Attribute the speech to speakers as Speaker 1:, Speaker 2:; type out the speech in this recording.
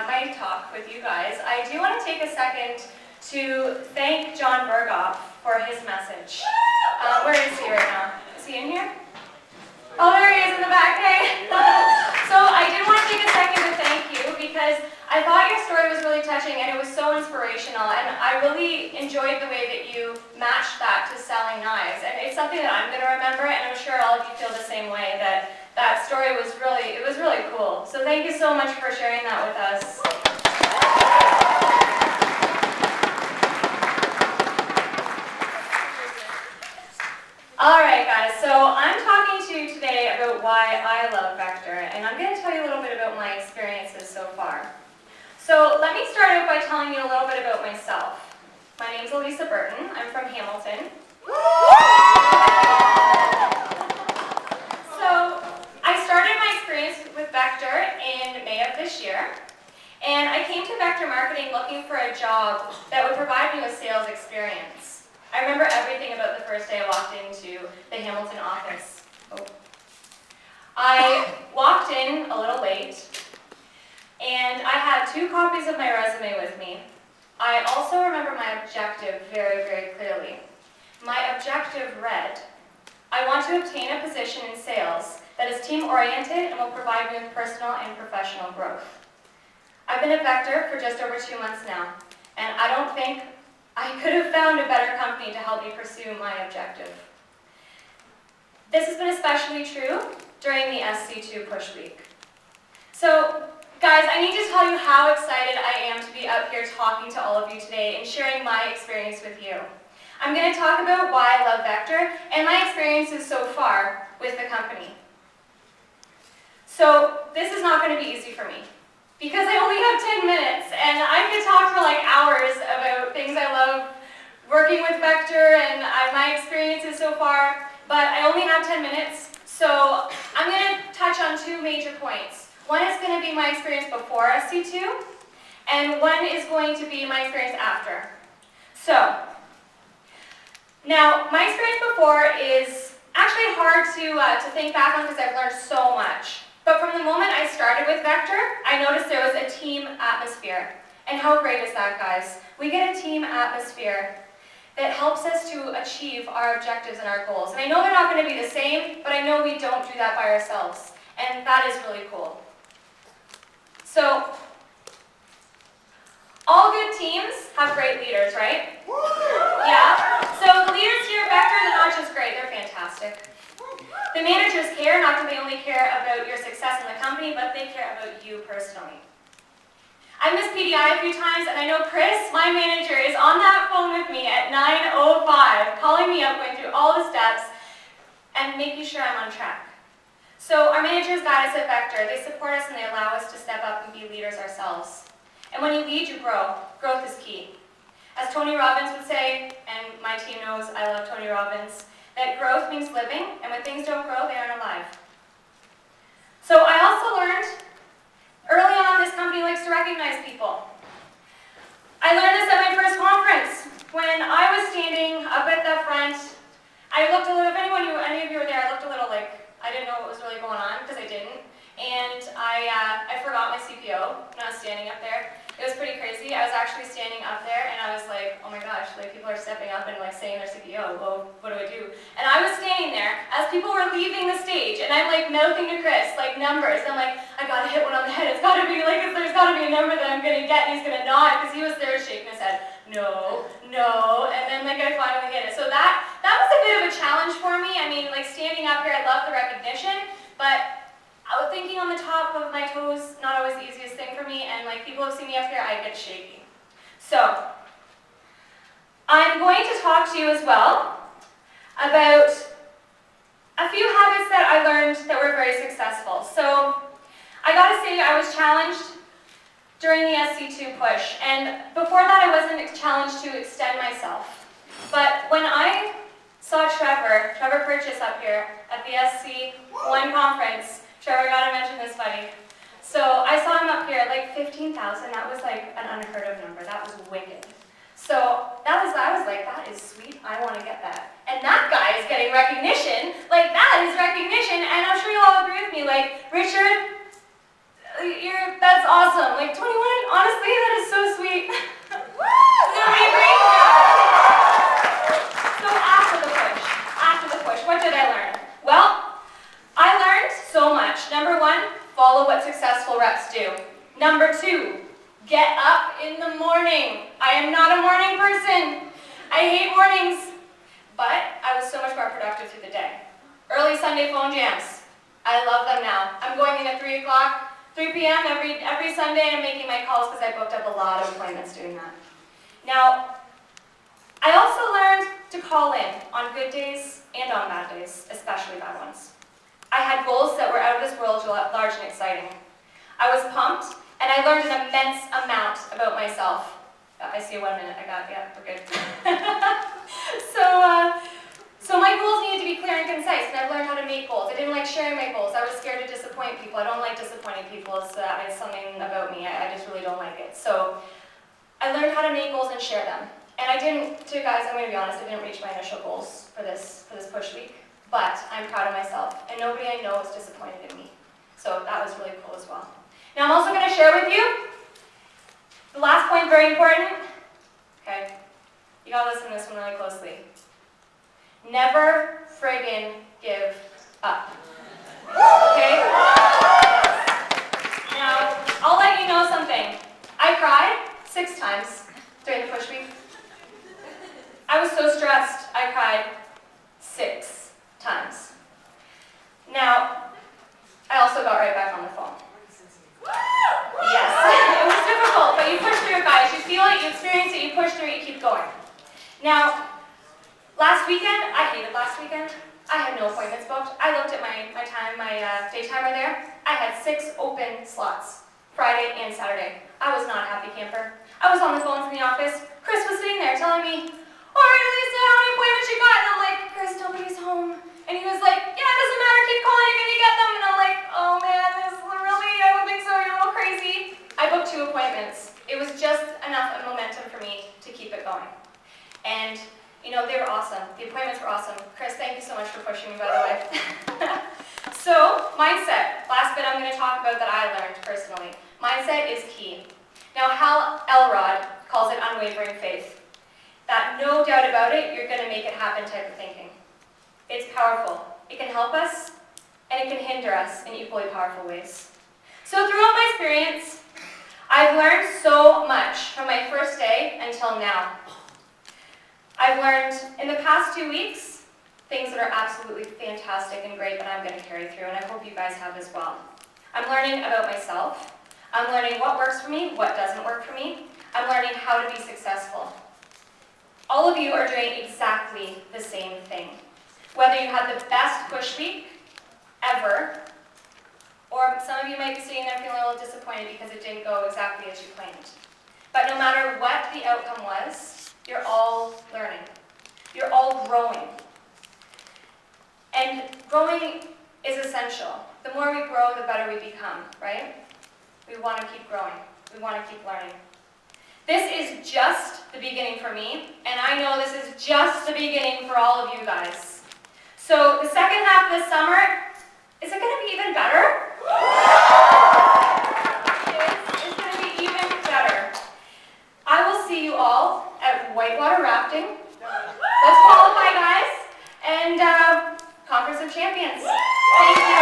Speaker 1: my talk with you guys, I do want to take a second to thank John Berghoff for his message. Where is he right now? Is he in here? Oh, there he is in the back. Hey. So I did want to take a second to thank you because I thought your story was really touching and it was so inspirational, and I really enjoyed the way that you matched that to selling knives. And it's something that I'm going to remember, and I'm sure all of you feel the same way, that story was really cool. So thank you so much for sharing that with us. Alright guys, so I'm talking to you today about why I love Vector, and I'm going to tell you a little bit about my experiences so far. So let me start out by telling you a little bit about myself. My name's Alisa Burton. I'm from Hamilton. So I started my experience with Vector in May of this year, and I came to Vector Marketing looking for a job that would provide me with sales experience. I remember everything about the first day I walked into the Hamilton office. I walked in a little late, and I had 2 copies of my resume with me. I also remember my objective very, very clearly. My objective read, I want to obtain a position in sales that is team-oriented and will provide me with personal and professional growth. I've been at Vector for just over 2 months now, and I don't think I could have found a better company to help me pursue my objective. This has been especially true during the SC2 push week. So, guys, I need to tell you how excited I am to be up here talking to all of you today and sharing my experience with you. I'm going to talk about why I love Vector and my experiences so far with the company. So, this is not going to be easy for me, because I only have 10 minutes, and I could talk for like hours about things I love working with Vector and my experiences so far, but I only have 10 minutes, so I'm going to touch on 2 major points. One is going to be my experience before SC2, and one is going to be my experience after. So, now my experience before is actually hard to think back on because I've learned so much. But from the moment I started with Vector, I noticed there was a team atmosphere. And how great is that, guys? We get a team atmosphere that helps us to achieve our objectives and our goals. And I know they're not going to be the same, but I know we don't do that by ourselves. And that is really cool. So, all good teams have great leaders, right? Yeah? So the leaders here at Vector, they're not just great, they're fantastic. The managers care, not that they only care about your success in the company, but they care about you personally. I missed PDI a few times, and I know Chris, my manager, is on that phone with me at 9:05, calling me up, going through all the steps, and making sure I'm on track. So our managers guide us at Vector. They support us and they allow us to step up and be leaders ourselves. And when you lead, you grow. Growth is key. As Tony Robbins would say, and my team knows I love Tony Robbins, that growth means living, and when things don't grow, they aren't alive. So I also learned early on this company likes to recognize people. I learned this at my first conference. When I was standing up at the front, I looked a little, if any of you were there, I looked a little like I didn't know what was really going on, because I didn't. And I forgot my CPO when I was standing up there. It was pretty crazy. I was actually standing up there and I was like, oh my gosh, like people are stepping up and like saying their CPO, well, what do I do? And I was standing there as people were leaving the stage and I'm like mouthing to Chris, like numbers. I'm like, I gotta hit one on the head. It's gotta be like, there's gotta be a number that I'm gonna get, and he's gonna nod because he was there shaking his head. No, no, and then like I finally hit it. So that was a bit of a challenge for me. I mean, like standing up here, I love the recognition, but I was thinking on the top of my toes, not always the easiest thing for me, and like people have seen me up here, I get shaky. So, I'm going to talk to you as well about a few habits that I learned that were very successful. So, I gotta say I was challenged during the SC2 push, and before that I wasn't challenged to extend myself. But when I saw Trevor Purchase up here at the SC1 conference, Trevor, I gotta mention this, buddy. So I saw him up here at like 15,000. That was like an unheard of number. That was wicked. So I was like, that is sweet. I want to get that. And that guy is getting recognition. Like that is recognition. And I'm sure you all agree with me. Like Richard, that's awesome. Like 21 successful reps do. Number 2, get up in the morning. I am not a morning person. I hate mornings, but I was so much more productive through the day. Early Sunday phone jams. I love them now. I'm going in at 3 p.m. every Sunday, and I'm making my calls because I booked up a lot of appointments doing that. Now, I also learned to call in on good days and on bad days, especially bad ones. I had goals that were out of this world, large and exciting. I was pumped, and I learned an immense amount about myself. I see 1 minute. We're good. So my goals needed to be clear and concise, and I've learned how to make goals. I didn't like sharing my goals. I was scared to disappoint people. I don't like disappointing people. It's something about me. I just really don't like it. So I learned how to make goals and share them. And I didn't, guys, I'm going to be honest, I didn't reach my initial goals for this push week, but I'm proud of myself, and nobody I know is disappointed in me. So that was really cool as well. Now I'm also going to share with you, the last point, very important. Okay, you got to listen to this one really closely. Never friggin' give up. Okay? Now, I'll let you know something. I cried 6 times during the push week. I was so stressed, I cried 6 times. Now, I also got right back on the phone. Yes, it was difficult, but you push through it, guys. You feel it, you experience it, you push through it, you keep going. Now, last weekend, I hated last weekend. I had no appointments booked. I looked at my day timer there. I had 6 open slots, Friday and Saturday. I was not a happy camper. I was on the phones in the office. Chris was sitting there telling me, "All right, Alisa, how many appointments you got?" And I'm like, "Chris, nobody's home." And he was like, "Yeah, it doesn't matter, keep calling, you're gonna get them." And I'm like, "Oh man, this is really, I don't think so, you're a little crazy." I booked 2 appointments. It was just enough of momentum for me to keep it going. And you know, they were awesome. The appointments were awesome. Chris, thank you so much for pushing me, by the way. So, mindset. Last bit I'm going to talk about that I learned personally. Mindset is key. Now, Hal Elrod calls it unwavering faith. That no doubt about it, you're going to make it happen type of thinking. It's powerful. It can help us, and it can hinder us in equally powerful ways. So throughout my experience, I've learned so much from my first day until now. I've learned in the past 2 weeks things that are absolutely fantastic and great that I'm going to carry through, and I hope you guys have as well. I'm learning about myself. I'm learning what works for me, what doesn't work for me. I'm learning how to be successful. All of you are doing exactly the same thing. Whether you had the best push week ever, or some of you might be sitting there feeling a little disappointed because it didn't go exactly as you planned. But no matter what the outcome was, you're all learning. You're all growing. And growing is essential. The more we grow, the better we become, right? We want to keep growing. We want to keep learning. This is just the beginning for me, and I know this is just the beginning for all of you guys. So the second half of the summer, is it going to be even better? It's going to be even better. I will see you all at whitewater rafting. Let's qualify, guys, and Conference of Champions. Thank you.